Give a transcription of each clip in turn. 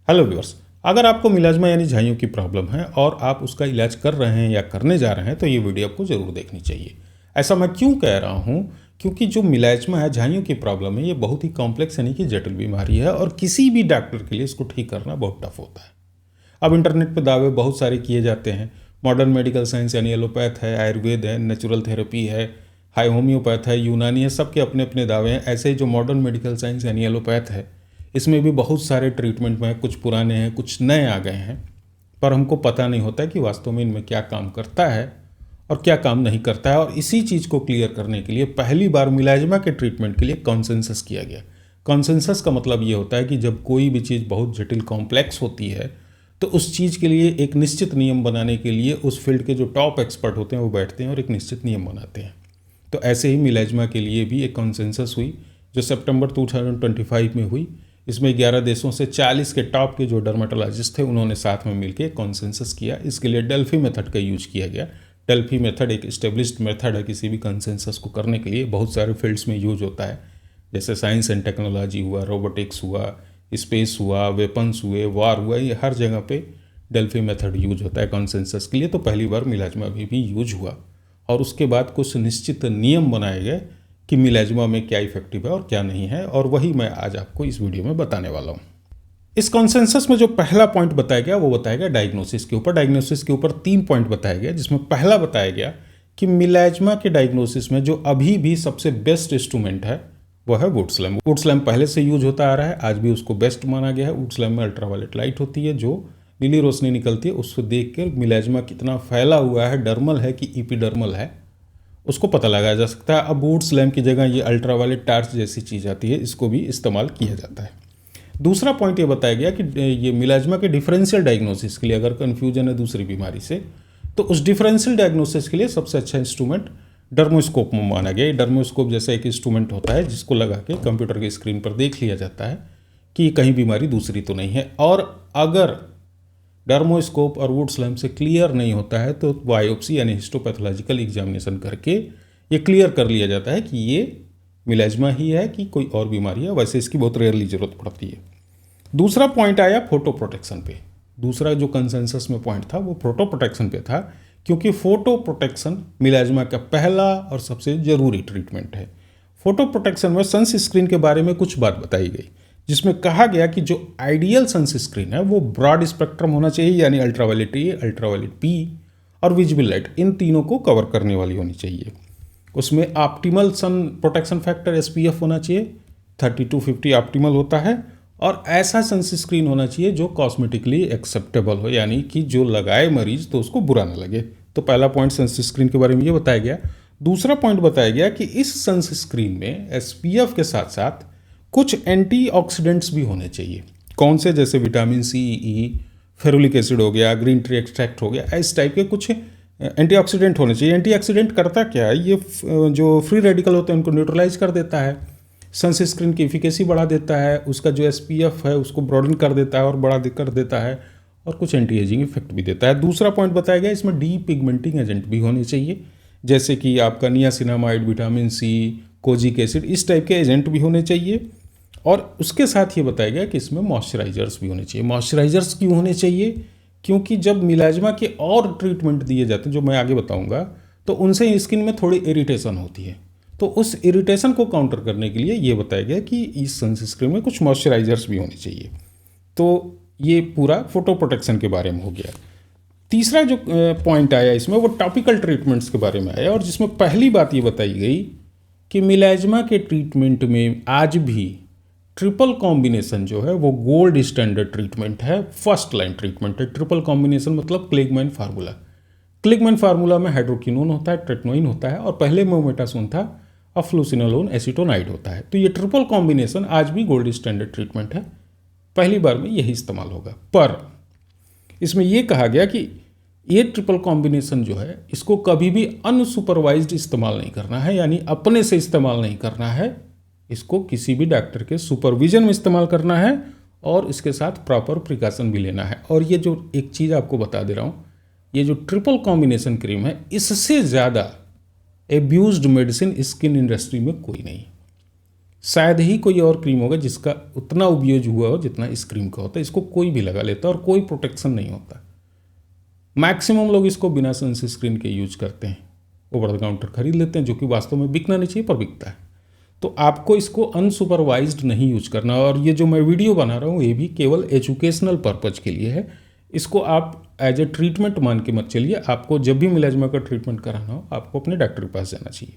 Hello viewers, अगर आपको मिलाज्मा यानी झाइयों की प्रॉब्लम है और आप उसका इलाज कर रहे हैं या करने जा रहे हैं तो ये वीडियो आपको ज़रूर देखनी चाहिए। ऐसा मैं क्यों कह रहा हूँ? क्योंकि जो मिलाज्मा है, झाइयों की प्रॉब्लम है, ये बहुत ही कॉम्प्लेक्स यानी कि जटिल बीमारी है और किसी भी डॉक्टर के लिए इसको ठीक करना बहुत टफ होता है। अब इंटरनेट पर दावे बहुत सारे किए जाते हैं। मॉडर्न मेडिकल साइंस यानी एलोपैथ है, आयुर्वेद है, नेचुरल थेरेपी है, हाई होम्योपैथ है, यूनानी है, सबके अपने अपने दावे हैं। ऐसे ही जो मॉडर्न मेडिकल साइंस यानी एलोपैथ है, इसमें भी बहुत सारे ट्रीटमेंट में कुछ पुराने हैं, कुछ नए आ गए हैं, पर हमको पता नहीं होता कि वास्तव में इनमें क्या काम करता है और क्या काम नहीं करता है। और इसी चीज़ को क्लियर करने के लिए पहली बार मिलाज्मा के ट्रीटमेंट के लिए कॉन्सेंसस किया गया। कॉन्सेंसस का मतलब ये होता है कि जब कोई भी चीज़ बहुत जटिल कॉम्प्लेक्स होती है तो उस चीज़ के लिए एक निश्चित नियम बनाने के लिए उस फील्ड के जो टॉप एक्सपर्ट होते हैं वो बैठते हैं और एक निश्चित नियम बनाते हैं। तो ऐसे ही मिलाज्मा के लिए भी एक कॉन्सेंसस हुई जो सितंबर 2025 में हुई। इसमें 11 देशों से 40 के टॉप के जो डर्माटोलॉजिस्ट थे उन्होंने साथ में मिलकर कॉन्सेंसस किया। इसके लिए डेल्फी मेथड का यूज किया गया। डेल्फी मेथड एक इस्टेब्लिश्ड मेथड है किसी भी कॉन्सेंसस को करने के लिए, बहुत सारे फील्ड्स में यूज होता है, जैसे साइंस एंड टेक्नोलॉजी हुआ, रोबोटिक्स हुआ, स्पेस हुआ, वेपन्स हुए, वार हुआ, ये हर जगह पे डेल्फी मेथड यूज होता है कॉन्सेंसस के लिए। तो पहली बार मिलाज्मा भी यूज हुआ और उसके बाद कुछ निश्चित नियम बनाए गए कि मिलाज्मा में क्या इफेक्टिव है और क्या नहीं है, और वही मैं आज आपको इस वीडियो में बताने वाला हूँ। इस कॉन्सेंसस में जो पहला पॉइंट बताया गया वो बताया गया डायग्नोसिस के ऊपर। डायग्नोसिस के ऊपर 3 पॉइंट बताया गया, जिसमें पहला बताया गया कि मिलाज्मा के डायग्नोसिस में जो अभी भी सबसे बेस्ट इंस्ट्रूमेंट है वो है वुड्स लैम्प। वुड्स लैम्प पहले से यूज होता आ रहा है, आज भी उसको बेस्ट माना गया है। वुड्स लैम्प में अल्ट्रावायलेट लाइट होती है, जो नीली रोशनी निकलती है, उसको देख कर मिलाज्मा कितना फैला हुआ है, डर्मल है कि इपीडर्मल है, उसको पता लगाया जा सकता है। अब वुड्स लैम्प की जगह ये अल्ट्रावायलेट टार्च जैसी चीज़ आती है, इसको भी इस्तेमाल किया जाता है। दूसरा पॉइंट ये बताया गया कि ये मिलाज्मा के डिफरेंशियल डायग्नोसिस के लिए अगर कन्फ्यूजन है दूसरी बीमारी से, तो उस डिफरेंशियल डायग्नोसिस के लिए सबसे अच्छा इंस्ट्रूमेंट डर्मोस्कोप में माना गया। डर्मोस्कोप जैसा एक इंस्ट्रूमेंट होता है जिसको लगा के कंप्यूटर की स्क्रीन पर देख लिया जाता है कि कहीं बीमारी दूसरी तो नहीं है, और अगर डर्मोस्कोप और वुड्स लैम्प से क्लियर नहीं होता है तो बायोप्सी यानी हिस्टोपैथोलॉजिकल एग्जामिनेशन करके ये क्लियर कर लिया जाता है कि ये मिलाज्मा ही है कि कोई और बीमारी है। वैसे इसकी बहुत रेयरली जरूरत पड़ती है। दूसरा पॉइंट आया फोटो प्रोटेक्शन पे। दूसरा जो कंसेंसस में पॉइंट था वो फोटो प्रोटेक्शन पे था, क्योंकि फोटो प्रोटेक्शन मिलाज्मा का पहला और सबसे ज़रूरी ट्रीटमेंट है। फोटो प्रोटेक्शन में सनस्क्रीन के बारे में कुछ बात बताई गई, जिसमें कहा गया कि जो आइडियल सनस्क्रीन है वो ब्रॉड स्पेक्ट्रम होना चाहिए, यानी अल्ट्रावायलेट ए, अल्ट्रावायलेट बी और विजिबल लाइट, इन तीनों को कवर करने वाली होनी चाहिए। उसमें optimal sun protection factor SPF होना चाहिए, 30 to 50 ऑप्टिमल होता है, और ऐसा सनस्क्रीन होना चाहिए जो कॉस्मेटिकली एक्सेप्टेबल हो, यानी कि जो लगाए मरीज तो उसको बुरा ना लगे। तो पहला पॉइंट सनस्क्रीन के बारे में ये बताया गया। दूसरा पॉइंट बताया गया कि इस सनस्क्रीन में SPF के साथ साथ कुछ एंटीऑक्सीडेंट्स भी होने चाहिए। कौन से? जैसे vitamin C, E, ferulic acid हो गया, ग्रीन टी एक्सट्रैक्ट हो गया, इस टाइप के कुछ एंटीऑक्सीडेंट होने चाहिए। एंटीऑक्सीडेंट करता क्या है? ये जो फ्री रेडिकल होते हैं उनको न्यूट्रलाइज कर देता है, सनस्क्रीन की एफिकेसी बढ़ा देता है, उसका जो SPF है उसको ब्रॉडन कर देता है और बड़ा कर देता है, और कुछ एंटी एजिंग इफेक्ट भी देता है। दूसरा पॉइंट बताया गया इसमें डी पिगमेंटिंग एजेंट भी होने चाहिए, जैसे कि आपका niacinamide, vitamin C, kojic acid, इस टाइप के एजेंट भी होने चाहिए। और उसके साथ ये बताया गया कि इसमें मॉइस्चराइजर्स भी होने चाहिए। मॉइस्चराइजर्स क्यों होने चाहिए? क्योंकि जब मिलाज्मा के और ट्रीटमेंट दिए जाते हैं जो मैं आगे बताऊंगा, तो उनसे स्किन में थोड़ी इरिटेशन होती है, तो उस इरिटेशन को काउंटर करने के लिए ये बताया गया कि इस सनस्क्रीन में कुछ मॉइस्चराइजर्स भी होने चाहिए। तो ये पूरा फोटो प्रोटेक्शन के बारे में हो गया। तीसरा जो पॉइंट आया इसमें वो टॉपिकल ट्रीटमेंट्स के बारे में आया, और जिसमें पहली बात ये बताई गई कि मिलाज्मा के ट्रीटमेंट में आज भी ट्रिपल कॉम्बिनेशन जो है वो गोल्ड स्टैंडर्ड ट्रीटमेंट है, फर्स्ट लाइन ट्रीटमेंट है। ट्रिपल कॉम्बिनेशन मतलब क्लिगमैन फार्मूला। क्लिगमैन फार्मूला में हाइड्रोक्विनोन होता है, ट्रेटनोइन होता है, और पहले मोमेटासोन था, अब फ्लूसिनोलोन एसीटोनाइड होता है। तो ये ट्रिपल कॉम्बिनेशन आज भी गोल्ड स्टैंडर्ड ट्रीटमेंट है, पहली बार में यही इस्तेमाल होगा। पर इसमें यह कहा गया कि ये ट्रिपल कॉम्बिनेशन जो है इसको कभी भी अनसुपरवाइज्ड इस्तेमाल नहीं करना है, यानी अपने से इस्तेमाल नहीं करना है, इसको किसी भी डॉक्टर के सुपरविजन में इस्तेमाल करना है, और इसके साथ प्रॉपर प्रिकॉशन भी लेना है। और ये जो एक चीज़ आपको बता दे रहा हूँ, ये जो ट्रिपल कॉम्बिनेशन क्रीम है, इससे ज़्यादा एब्यूज्ड मेडिसिन स्किन इंडस्ट्री में कोई नहीं। शायद ही कोई और क्रीम होगा जिसका उतना उपयोग हुआ हो जितना इस क्रीम का होता है। इसको कोई भी लगा लेता है और कोई प्रोटेक्शन नहीं होता। मैक्सिमम लोग इसको बिना सनस्क्रीन के यूज करते हैं, ओवर द काउंटर खरीद लेते हैं, जो कि वास्तव में बिकना नहीं चाहिए पर बिकता है। तो आपको इसको अनसुपरवाइज्ड नहीं यूज करना। और ये जो मैं वीडियो बना रहा हूँ ये भी केवल एजुकेशनल पर्पज़ के लिए है। इसको आप एज ए ट्रीटमेंट मान के मत चलिए। आपको जब भी मिलाजमा का ट्रीटमेंट कराना हो आपको अपने डॉक्टर के पास जाना चाहिए।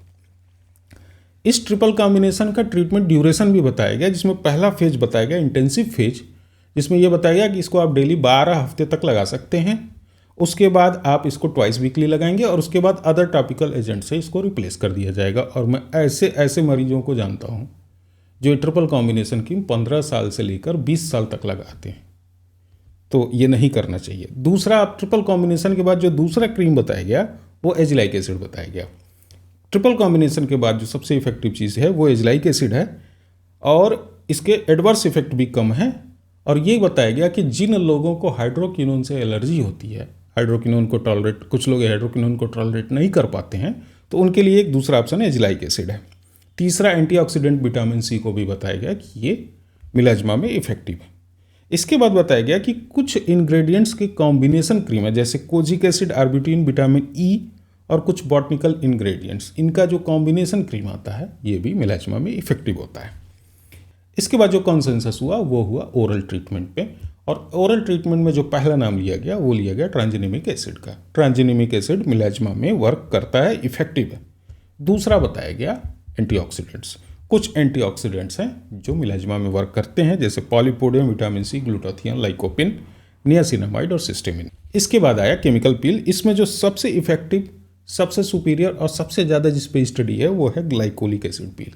इस ट्रिपल कॉम्बिनेशन का ट्रीटमेंट ड्यूरेशन भी बताया गया, जिसमें पहला फेज बताया गया इंटेंसिव फेज, जिसमें यह बताया गया कि इसको आप डेली 12 हफ्ते तक लगा सकते हैं। उसके बाद आप इसको ट्वाइस वीकली लगाएंगे और उसके बाद अदर टॉपिकल एजेंट से इसको रिप्लेस कर दिया जाएगा। और मैं ऐसे मरीजों को जानता हूँ जो ट्रिपल कॉम्बिनेशन की 15 साल से लेकर 20 साल तक लगाते हैं। तो ये नहीं करना चाहिए। दूसरा, आप ट्रिपल कॉम्बिनेशन के बाद जो दूसरा क्रीम बताया गया वो एजिलाइक एसिड बताया गया। ट्रिपल कॉम्बिनेशन के बाद जो सबसे इफेक्टिव चीज़ है वो एजिलाइक एसिड है और इसके एडवर्स इफेक्ट भी कम है। और ये बताया गया कि जिन लोगों को हाइड्रोक्विनोन से एलर्जी होती है, हाइड्रोक्विनोन को टॉलरेट, कुछ लोग हाइड्रोक्विनोन को टॉलरेट नहीं कर पाते हैं, तो उनके लिए एक दूसरा ऑप्शन एजिलाइक एसिड है। तीसरा, एंटीऑक्सीडेंट विटामिन सी को भी बताया गया कि ये मिलाजमा में इफेक्टिव है। इसके बाद बताया गया कि कुछ इंग्रेडिएंट्स के कॉम्बिनेशन क्रीम है, जैसे कोजिक एसिड, आर्बिट्रिन, विटामिन ई और कुछ बॉटनिकल इंग्रेडिएंट्स, इनका जो कॉम्बिनेशन क्रीम आता है ये भी मिलाजमा में इफेक्टिव होता है। इसके बाद जो कॉन्सेंसस हुआ वो हुआ ओरल ट्रीटमेंट पे। और ओरल ट्रीटमेंट में जो पहला नाम लिया गया वो लिया गया ट्रांजिनिमिक एसिड का। ट्रांजिनिमिक एसिड मिलाजमा में वर्क करता है, इफेक्टिव है। दूसरा बताया गया एंटीऑक्सीडेंट्स। कुछ एंटीऑक्सीडेंट्स हैं जो मिलाजमा में वर्क करते हैं, जैसे polypodium, vitamin C, glutathione, lycopene, niacinamide और सिस्टेमिन। इसके बाद आया केमिकल पील। इसमें जो सबसे इफेक्टिव, सबसे सुपीरियर और सबसे ज़्यादा जिस पे स्टडी है वो है ग्लाइकोलिक एसिड पील।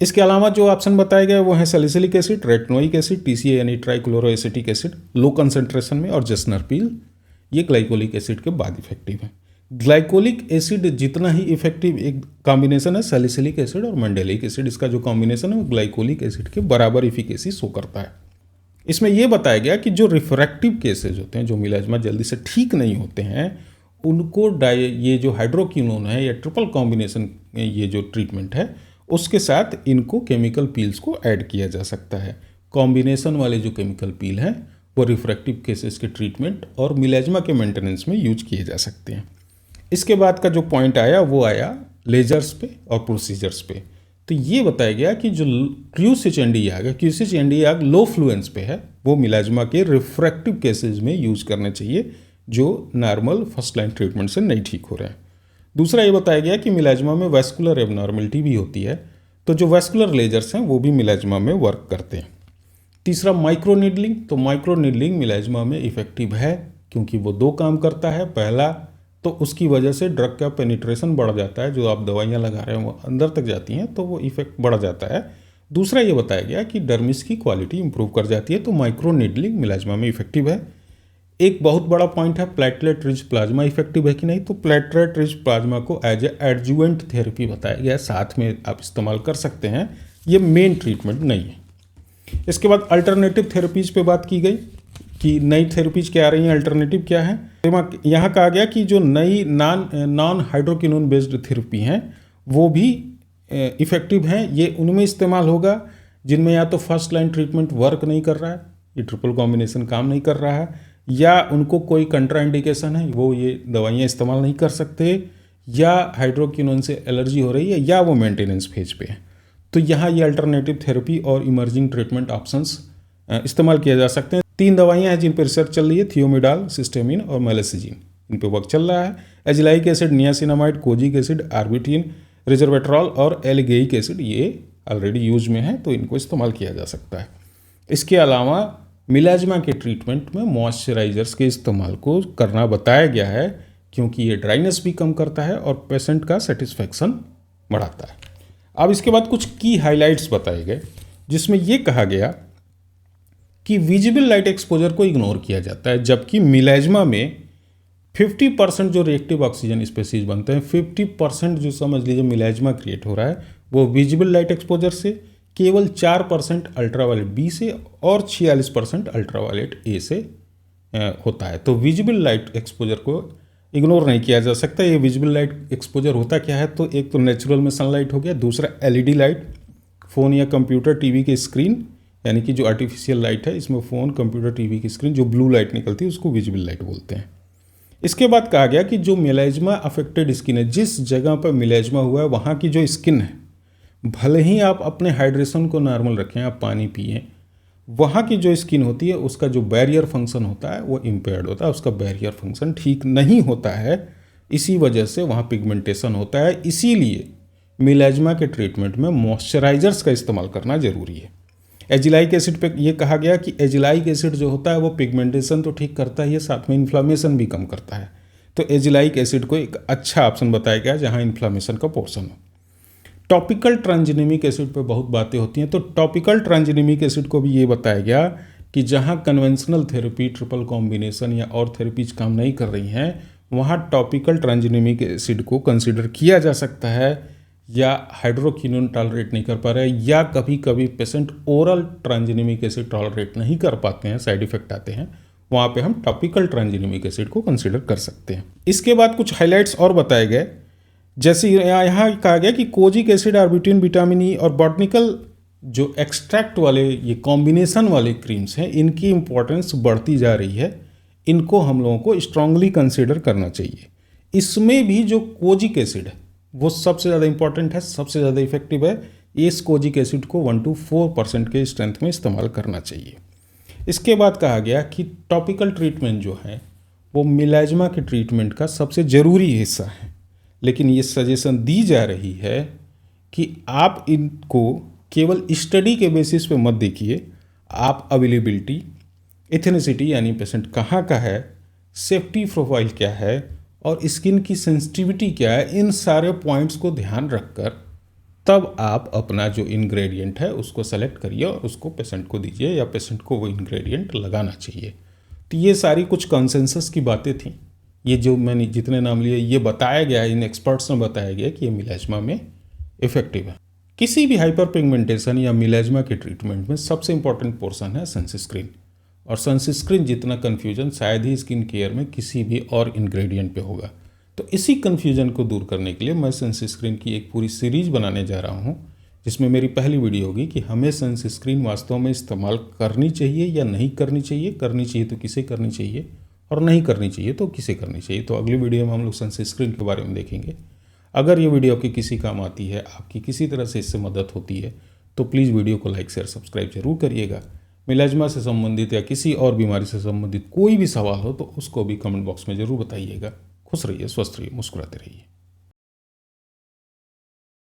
इसके अलावा जो ऑप्शन बताए गए वो है salicylic acid, retinoic acid, TCA यानी ट्राइक्लोरोएसिटिक एसिड लो कंसंट्रेशन में, और जसनर पील। ये ग्लाइकोलिक एसिड के बाद इफेक्टिव है। ग्लाइकोलिक एसिड जितना ही इफेक्टिव एक कॉम्बिनेशन है सैलिसिलिक एसिड और मंडेलिक एसिड, इसका जो कॉम्बिनेशन है वो ग्लाइकोलिक एसिड के बराबर इफिकेसी शो करता है। इसमें यह बताया गया कि जो रिफ्रैक्टिव केसेज होते हैं, जो मिलाजमा जल्दी से ठीक नहीं होते हैं, उनको ये जो हाइड्रोक्विनोन है या ट्रिपल कॉम्बिनेशन ये जो ट्रीटमेंट है उसके साथ इनको केमिकल पील्स को ऐड किया जा सकता है। कॉम्बिनेशन वाले जो केमिकल पील हैं वो रिफ्रैक्टिव केसेस के ट्रीटमेंट और मिलाजमा के मेंटेनेंस में यूज किए जा सकते हैं। इसके बाद का जो पॉइंट आया वो आया लेजर्स पे और प्रोसीजर्स पे। तो ये बताया गया कि जो क्यूसिच आग लो फ्लुएंस पे है वो मिलाजमा के रिफ्रैक्टिव केसेस में यूज करने चाहिए जो नॉर्मल फर्स्ट लाइन ट्रीटमेंट से नहीं ठीक हो रहे हैं। दूसरा ये बताया गया कि मिलाजमा में वैस्कुलर एबनॉर्मलिटी भी होती है, तो जो वैस्कुलर लेजर्स हैं वो भी मिलाजमा में वर्क करते हैं। तीसरा, माइक्रो नीडलिंग। तो माइक्रो नीडलिंग मिलाजमा में इफेक्टिव है क्योंकि वो दो काम करता है। पहला तो उसकी वजह से ड्रग का पेनिट्रेशन बढ़ जाता है, जो आप दवाइयाँ लगा रहे हैं वो अंदर तक जाती हैं तो वो इफेक्ट बढ़ जाता है। दूसरा ये बताया गया कि डर्मिस की क्वालिटी इंप्रूव कर जाती है, तो माइक्रो नीडलिंग मिलाजमा में इफेक्टिव है। एक बहुत बड़ा पॉइंट है प्लेटलेट रिच प्लाज्मा इफेक्टिव है कि नहीं। तो प्लेटलेट रिच प्लाज्मा को एज ए एडजुवेंट थेरेपी बताया गया है, साथ में आप इस्तेमाल कर सकते हैं, ये मेन ट्रीटमेंट नहीं है। इसके बाद अल्टरनेटिव थेरेपीज पे बात की गई कि नई थेरेपीज क्या आ रही हैं, अल्टरनेटिव क्या है। यहाँ कहा गया कि जो नई नॉन हाइड्रोक्विनोन बेस्ड थेरेपी हैं वो भी इफेक्टिव हैं। ये उनमें इस्तेमाल होगा जिनमें या तो फर्स्ट लाइन ट्रीटमेंट वर्क नहीं कर रहा है, ये ट्रिपल कॉम्बिनेशन काम नहीं कर रहा है, या उनको कोई कंट्राइंडिकेशन है, वो ये दवाइयाँ इस्तेमाल नहीं कर सकते, या हाइड्रोक्विनोन से एलर्जी हो रही है, या वो मेंटेनेंस फेज पे है। तो यहाँ ये अल्टरनेटिव थेरेपी और इमर्जिंग ट्रीटमेंट ऑप्शंस इस्तेमाल किया जा सकते हैं। 3 दवाइयाँ हैं जिन पर रिसर्च चल रही है, थियोमिडाल, सिस्टेमिन और मेलेसिजिन, इन पे वर्क चल रहा है। एजिलाइक एसिड, नियासिनामाइड, कोजिक एसिड, आर्बिट्रिन, रिजर्वेट्रॉल और एल्गेइक एसिड ये ऑलरेडी यूज में है, तो इनको इस्तेमाल किया जा सकता है। इसके अलावा मिलाजमा के ट्रीटमेंट में मॉइस्चराइजर्स के इस्तेमाल को करना बताया गया है क्योंकि ये ड्राइनेस भी कम करता है और पेशेंट का सेटिस्फैक्शन बढ़ाता है। अब इसके बाद कुछ की हाइलाइट्स बताए गए जिसमें ये कहा गया कि विजिबल लाइट एक्सपोजर को इग्नोर किया जाता है, जबकि मिलाजमा में 50% जो रिएक्टिव ऑक्सीजन स्पेसीज बनते हैं, 50% जो समझ लीजिए मिलाजमा क्रिएट हो रहा है वो विजिबल लाइट एक्सपोजर से, केवल 4% अल्ट्रावायलेट बी से और 46% अल्ट्रावायलेट ए से होता है। तो विजिबल लाइट एक्सपोजर को इग्नोर नहीं किया जा सकता। ये विजिबल लाइट एक्सपोजर होता क्या है, तो एक तो नेचुरल में सनलाइट हो गया, दूसरा एलईडी लाइट फ़ोन या कंप्यूटर टीवी की स्क्रीन, यानी कि जो आर्टिफिशियल लाइट है, इसमें फ़ोन कंप्यूटर टीवी की स्क्रीन जो ब्लू लाइट निकलती है उसको विजिबल लाइट बोलते हैं। इसके बाद कहा गया कि जो मेलाज्मा अफेक्टेड स्किन है, जिस जगह पर मेलाज्मा हुआ है वहाँ की जो स्किन है, भले ही आप अपने हाइड्रेशन को नॉर्मल रखें, आप पानी पिएं, वहाँ की जो स्किन होती है उसका जो बैरियर फंक्शन होता है वो इम्पेयर्ड होता है, उसका बैरियर फंक्शन ठीक नहीं होता है। इसी वजह से वहाँ पिगमेंटेशन होता है। इसीलिए मेलाज्मा के ट्रीटमेंट में मॉइस्चराइजर्स का इस्तेमाल करना जरूरी है। एजिलाइक एसिड पे ये कहा गया कि एजिलाइक एसिड जो होता है वो पिगमेंटेशन तो ठीक करता ही है, साथ में इन्फ्लामेशन भी कम करता है। तो एजिलाइक एसिड को एक अच्छा ऑप्शन बताया गया जहाँ इन्फ्लामेशन का पोर्शन हो। टॉपिकल ट्रांजिनेमिक एसिड पे बहुत बातें होती हैं, तो टॉपिकल ट्रांजिनेमिक एसिड को भी ये बताया गया कि जहाँ कन्वेंशनल थेरेपी, ट्रिपल कॉम्बिनेशन या और थेरेपीज काम नहीं कर रही हैं, वहाँ टॉपिकल ट्रांजिनेमिक एसिड को कंसिडर किया जा सकता है। या हाइड्रोक्विनोन टॉलरेट नहीं कर पा रहे, या कभी कभी पेशेंट ओरल ट्रांजिनेमिक एसिड टॉलरेट नहीं कर पाते हैं, साइड इफेक्ट आते हैं, वहाँ पे हम टॉपिकल ट्रांजिनेमिक एसिड को कंसिडर कर सकते हैं। इसके बाद कुछ हाइलाइट्स और बताए गए, जैसे यहाँ कहा गया कि कोजिक एसिड, आर्बिट्रिन, विटामिन ई और बॉटनिकल जो एक्सट्रैक्ट वाले ये कॉम्बिनेशन वाले क्रीम्स हैं, इनकी इंपॉर्टेंस बढ़ती जा रही है। इनको हम लोगों को स्ट्रांगली कंसिडर करना चाहिए। इसमें भी जो कोजिक एसिड है वो सबसे ज़्यादा इंपॉर्टेंट है, सबसे ज़्यादा इफेक्टिव है। इस कोजिक एसिड को 1 to 4% के स्ट्रेंथ में इस्तेमाल करना चाहिए। इसके बाद कहा गया कि टॉपिकल ट्रीटमेंट जो है वो मेलाज्मा के ट्रीटमेंट का सबसे ज़रूरी हिस्सा है, लेकिन ये सजेशन दी जा रही है कि आप इनको केवल स्टडी के बेसिस पे मत देखिए। आप अवेलेबिलिटी, एथेनिसिटी यानी पेशेंट कहाँ का है, सेफ्टी प्रोफाइल क्या है और स्किन की सेंसिटिविटी क्या है, इन सारे पॉइंट्स को ध्यान रखकर तब आप अपना जो इंग्रेडिएंट है उसको सेलेक्ट करिए और उसको पेशेंट को दीजिए या पेशेंट को वो इंग्रेडिएंट लगाना चाहिए। तो ये सारी कुछ कंसेंसस की बातें थी। ये जो मैंने जितने नाम लिए ये बताया गया है, इन एक्सपर्ट्स ने बताया गया कि ये मेलाज्मा में इफेक्टिव है। किसी भी हाइपर पिगमेंटेशन या मेलाज्मा के ट्रीटमेंट में सबसे इंपॉर्टेंट पोर्शन है सनस्क्रीन, और सनस्क्रीन जितना कन्फ्यूजन शायद ही स्किन केयर में किसी भी और इंग्रेडिएंट पे होगा। तो इसी कन्फ्यूजन को दूर करने के लिए मैं सनस्क्रीन की एक पूरी सीरीज बनाने जा रहा हूँ, जिसमें मेरी पहली वीडियो होगी कि हमें सनस्क्रीन वास्तव में इस्तेमाल करनी चाहिए या नहीं करनी चाहिए, करनी चाहिए तो किसे करनी चाहिए और नहीं करनी चाहिए तो किसे करनी चाहिए। तो अगली वीडियो में हम लोग सनस्क्रीन के बारे में देखेंगे। अगर ये वीडियो आपकी किसी काम आती है, आपकी किसी तरह से इससे मदद होती है, तो प्लीज़ वीडियो को लाइक, शेयर, सब्सक्राइब जरूर करिएगा। मेलाज्मा से संबंधित या किसी और बीमारी से संबंधित कोई भी सवाल हो तो उसको भी कमेंट बॉक्स में ज़रूर बताइएगा। खुश रहिए, स्वस्थ रहिए, मुस्कुराते रहिए।